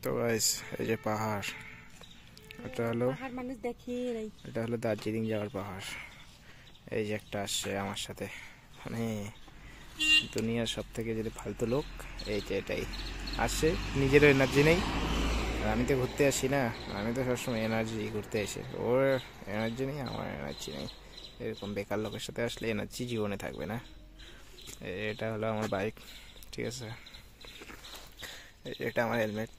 তো গাইস এই যে পাহাড়, এটা হলো দার্জিলিং যাওয়ার পাহাড়। এই যে একটা আসছে আমার সাথে, মানে দুনিয়ার সব থেকে যদি ফালতু লোক এই যে এটাই আসছে, নিজেরও এনার্জি নেই। আর আমি তো ঘুরতে আসি না, আমি তো সবসময় এনার্জি ঘুরতে এসে, ওর এনার্জি নেই আমার এনার্জি নেই, এরকম বেকার লোকের সাথে আসলে এনার্জি জীবনে থাকবে না। এটা হলো আমার বাইক, ঠিক আছে, এটা আমার হেলমেট।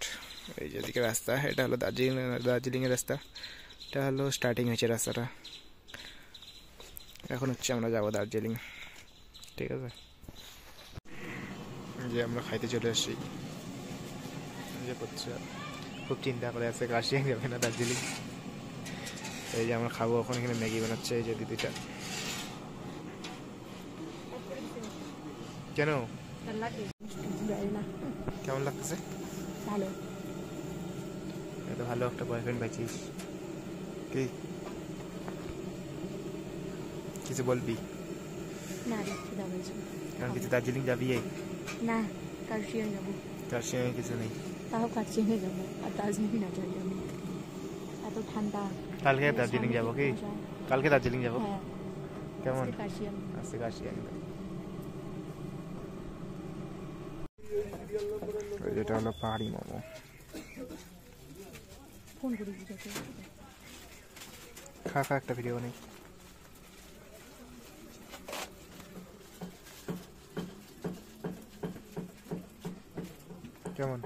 এই যেদিকে রাস্তা, এটা হলো দার্জিলিংয়ের রাস্তা। এটা হলো স্টার্টিং হয়েছে রাস্তাটা, এখন হচ্ছে আমরা যাবো দার্জিলিং, ঠিক আছে। যে আমরা খাইতে চলে আসছি, যে করছে খুব চিন্তা করে আছে কাশিয়াং যাবে না দার্জিলিং। এই যে আমরা খাবো এখন, এখানে ম্যাগি বানাচ্ছে এই যে দিদিটা। কেন কেমন লাগতেছে? ভালো। এত ভালো একটা বয়ফ্রেন্ড পাইছিস, কি কিছু বলবি? না কারণ কিছু দার্জিলিং যাবি? না, কার্শিয়াং যাবো। কাশিয়াং কিছু নেই, তাও কার্শিয়াং যাবো, আর দার্জিলিং না যাবো। এত ঠান্ডা। কালকে দার্জিলিং যাবো কি? কালকে দার্জিলিং যাবো। হ্যাঁ। কেমন? কার্শিয়াং। আজকে কাশিয়াং। যেটা হলো পাহাড়ি মোমো। ফোন করি বুঝাতে। খা একটা ভিডিও নেই। কেমন?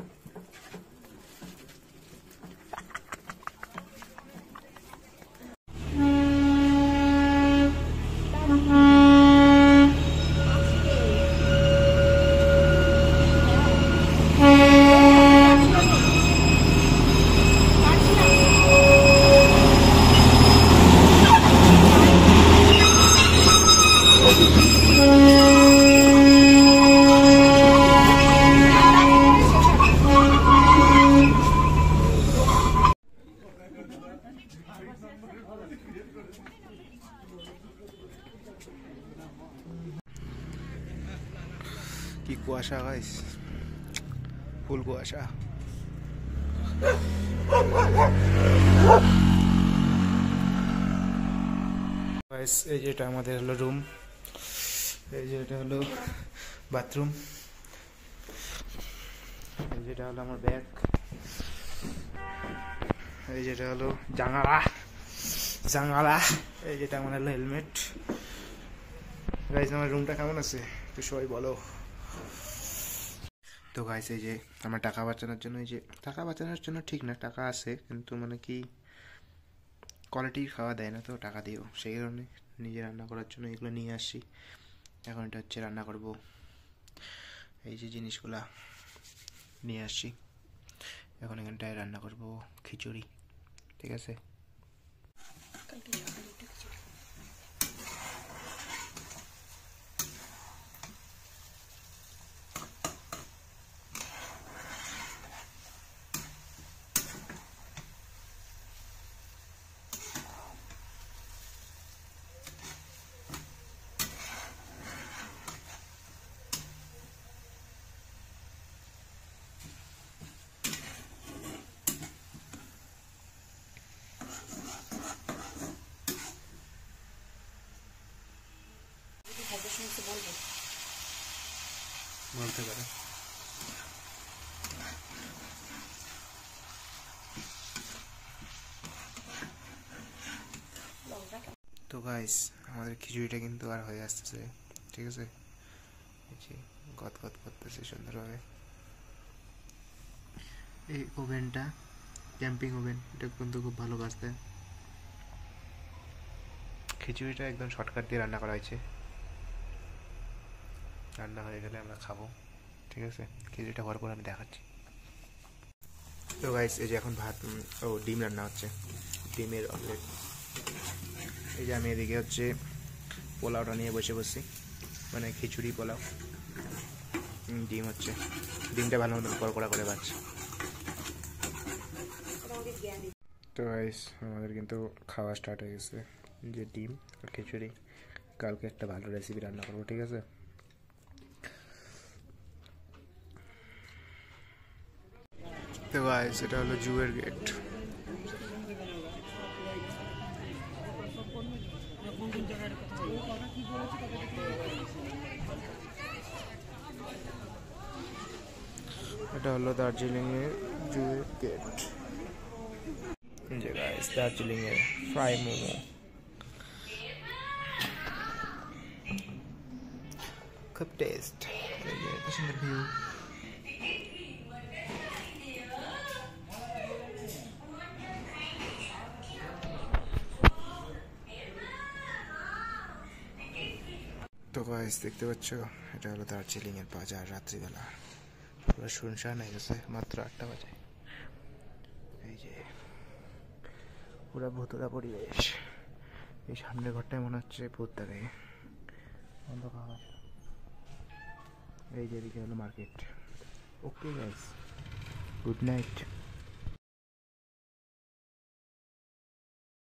কি কুয়াশা গাইস, ফুল কুয়াশা। গাইস এই যেটা আমাদের হলো রুম, এই যে এটা হলো বাথরুম, এই যেটা হলো আমার ব্যাগ, এই যেটা হলো জানালা, এই যেটা আমার হলো হেলমেট। গাইস আমার রুমটা কেমন আছে একটু সবাই বলো। তো গাইস এই যে আমার টাকা বাঁচানোর জন্য, এই যে টাকা বাঁচানোর জন্য ঠিক না, টাকা আছে কিন্তু মানে কি কোয়ালিটির খাওয়া দেয় না তো টাকা দিও, সেই কারণে নিজে রান্না করার জন্য এগুলো নিয়ে আসছি। এখন এটা হচ্ছে রান্না করব, এই যে জিনিসগুলা নিয়ে আসছি, এখন এখানটায় রান্না করব খিচুড়ি, ঠিক আছে। বলতে পারে। তো গাইস আমাদের খিচুড়িটা কিন্তু আর হয়ে আসতেছে, ঠিক আছে, গদ গদ করতেছে সুন্দরভাবে। এই ওভেনটা ক্যাম্পিং ওভেন, এটা কিন্তু খুব ভালো কাজ দেয়। খিচুড়িটা একদম শর্টকাট দিয়ে রান্না করা হয়েছে, রান্না হয়ে গেলে আমরা খাবো, ঠিক আছে। খিচুড়িটা হওয়ার পর আমি দেখাচ্ছি। তো গাইস এই যে এখন ভাত, ডিম রান্না হচ্ছে, ডিমের অমলেট। এই যে আমি এদিকে হচ্ছে পোলাওটা নিয়ে বসে বসছি, মানে খিচুড়ি পোলাও, ডিম হচ্ছে, ডিমটা ভালো মতো কড়কড়া করে ভাজছে। তো গাইস আমাদের কিন্তু খাওয়া স্টার্ট হয়ে গেছে, যে ডিম আর খিচুড়ি। কালকে একটা ভালো রেসিপি রান্না করবো, ঠিক আছে। তো গাইস এটা হলো জুয়ের গেট। এটা হলো দার্জিলিং এর জুয়ের গেট। যে গাইস দার্জিলিং এর ফ্রাই মোমো খুব টেস্ট। সুন্দর ভিউ। তো গাইস দেখতে পাচ্ছ এটা হলো দার্জিলিং এর বাজার রাত্রিবেলা পুরো শুনশান হয়ে গেছে, মাত্র 8টা বাজে। এই যে পুরো ভুতুড়া পরিবেশ। এই সামনের ঘরটায় মনে হচ্ছে ভূত থাকে, অন্ধকার। এই যে এদিকে হলো market. Okay guys, good night.